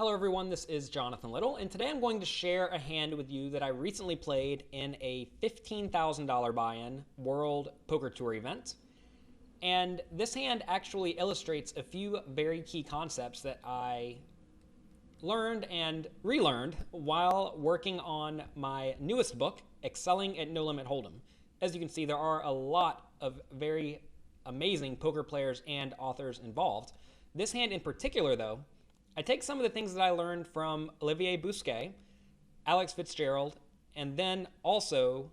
Hello everyone, this is Jonathan Little, and today I'm going to share a hand with you that I recently played in a $15,000 buy-in World Poker Tour event. And this hand actually illustrates a few very key concepts that I learned and relearned while working on my newest book, Excelling at No Limit Hold'em. As you can see, there are a lot of very amazing poker players and authors involved. This hand in particular, though, I take some of the things that I learned from Olivier Busquet, Alex Fitzgerald, and then also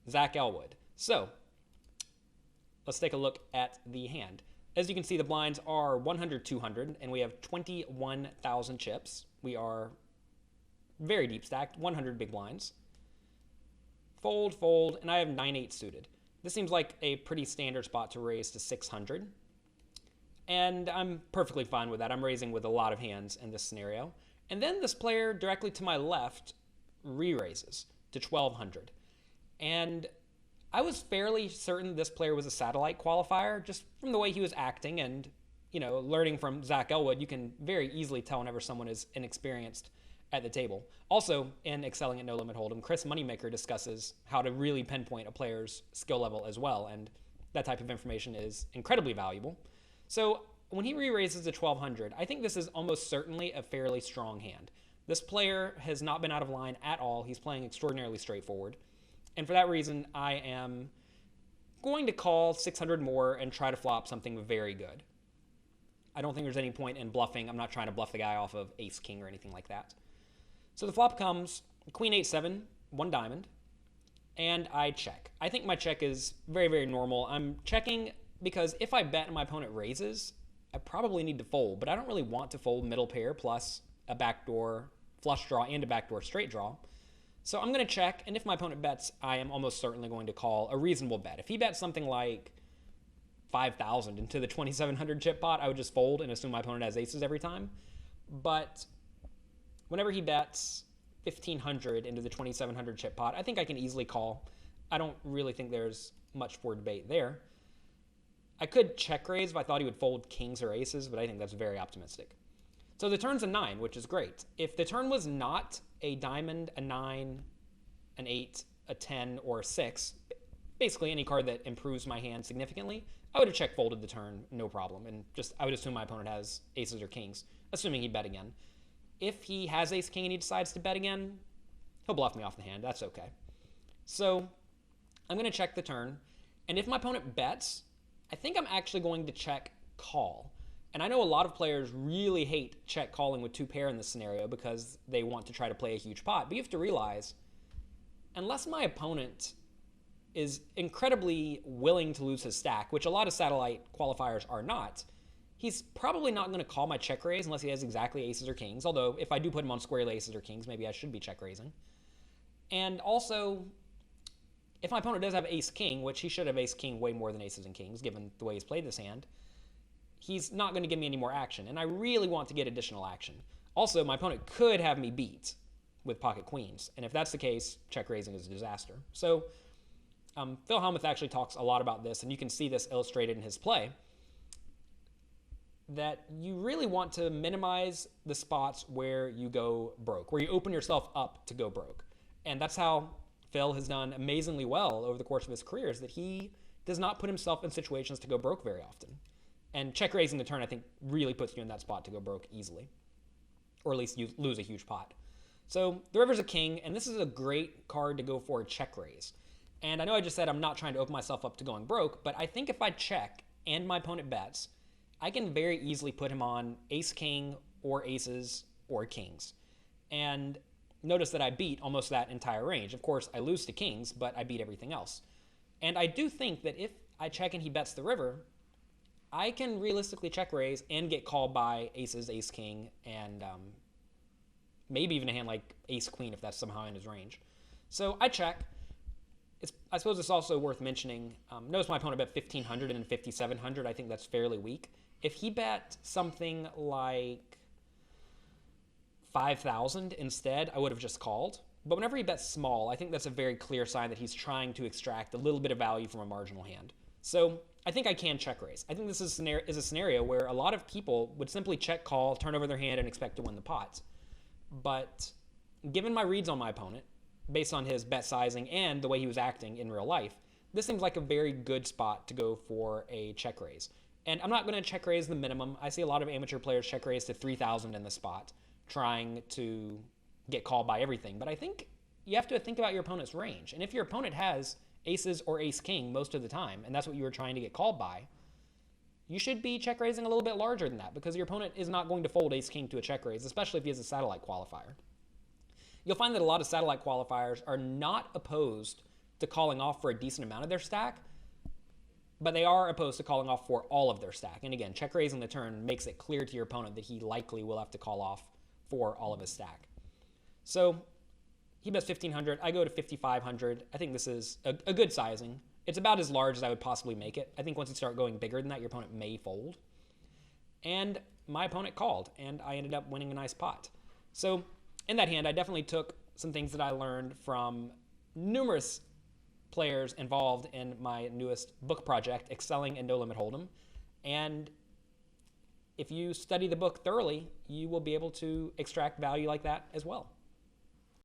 Zach Elwood. So let's take a look at the hand. As you can see, the blinds are 100, 200, and we have 21,000 chips. We are very deep stacked, 100 big blinds. Fold, fold, and I have 9-8 suited. This seems like a pretty standard spot to raise to 600. And I'm perfectly fine with that. I'm raising with a lot of hands in this scenario. And then this player directly to my left re-raises to 1200. And I was fairly certain this player was a satellite qualifier just from the way he was acting and, learning from Zach Elwood, you can very easily tell whenever someone is inexperienced at the table. Also, in Excelling at No Limit Hold'em, Chris Moneymaker discusses how to really pinpoint a player's skill level as well, and that type of information is incredibly valuable. So when he re-raises to 1200, I think this is almost certainly a fairly strong hand. This player has not been out of line at all. He's playing extraordinarily straightforward. And for that reason, I am going to call 600 more and try to flop something very good. I don't think there's any point in bluffing. I'm not trying to bluff the guy off of ace king or anything like that. So the flop comes queen 8-7, one diamond, and I check. I think my check is very, very normal. I'm checking because if I bet and my opponent raises, I probably need to fold, but I don't really want to fold middle pair plus a backdoor flush draw and a backdoor straight draw. So I'm going to check, and if my opponent bets, I am almost certainly going to call a reasonable bet. If he bets something like 5,000 into the 2,700 chip pot, I would just fold and assume my opponent has aces every time. But whenever he bets 1,500 into the 2,700 chip pot, I think I can easily call. I don't really think there's much for debate there. I could check raise if I thought he would fold kings or aces, but I think that's very optimistic. So the turn's a 9, which is great. If the turn was not a diamond, a 9, an 8, a 10, or a 6, basically any card that improves my hand significantly, I would have check folded the turn, no problem. And I would assume my opponent has aces or kings, assuming he'd bet again. If he has ace king and he decides to bet again, he'll bluff me off the hand. That's okay. So I'm going to check the turn. And if my opponent bets, I think I'm actually going to check call. And I know a lot of players really hate check calling with two pair in this scenario because they want to try to play a huge pot. But you have to realize, unless my opponent is incredibly willing to lose his stack, which a lot of satellite qualifiers are not, he's probably not going to call my check raise unless he has exactly aces or kings. Although if I do put him on squarely aces or kings, maybe I should be check raising. And also, if my opponent does have ace king, which he should have ace king way more than aces and kings, given the way he's played this hand, he's not going to give me any more action. And I really want to get additional action. Also, my opponent could have me beat with pocket queens. And if that's the case, check raising is a disaster. So Phil Hellmuth actually talks a lot about this, and you can see this illustrated in his play, that you really want to minimize the spots where you go broke, where you open yourself up to go broke. And that's how Phil has done amazingly well over the course of his career, is that he does not put himself in situations to go broke very often. And check raising the turn, I think, really puts you in that spot to go broke easily. Or at least you lose a huge pot. So the river's a king, and this is a great card to go for a check raise. And I know I just said I'm not trying to open myself up to going broke, but I think if I check and my opponent bets, I can very easily put him on ace king or aces or kings. And notice that I beat almost that entire range. Of course, I lose to kings, but I beat everything else. And I do think that if I check and he bets the river, I can realistically check raise and get called by aces, ace king, and maybe even a hand like ace queen if that's somehow in his range. So I check. I suppose it's also worth mentioning, notice my opponent bet 1,500 and 5,700. I think that's fairly weak. If he bet something like 5,000 instead, I would have just called. But whenever he bets small, I think that's a very clear sign that he's trying to extract a little bit of value from a marginal hand. So I think I can check raise. I think this is a scenario where a lot of people would simply check call, turn over their hand, and expect to win the pot. But given my reads on my opponent, based on his bet sizing and the way he was acting in real life, this seems like a very good spot to go for a check raise. And I'm not going to check raise the minimum. I see a lot of amateur players check raise to 3,000 in the spot, trying to get called by everything. But I think you have to think about your opponent's range. And if your opponent has aces or ace king most of the time, and that's what you were trying to get called by, you should be check raising a little bit larger than that, because your opponent is not going to fold ace king to a check raise, especially if he has a satellite qualifier. You'll find that a lot of satellite qualifiers are not opposed to calling off for a decent amount of their stack, but they are opposed to calling off for all of their stack. And again, check raising the turn makes it clear to your opponent that he likely will have to call off for all of his stack. So he bets 1,500. I go to 5,500. I think this is a good sizing. It's about as large as I would possibly make it. I think once you start going bigger than that, your opponent may fold. And my opponent called, and I ended up winning a nice pot. So in that hand, I definitely took some things that I learned from numerous players involved in my newest book project, Excelling in No Limit Hold'em. And if you study the book thoroughly, you will be able to extract value like that as well.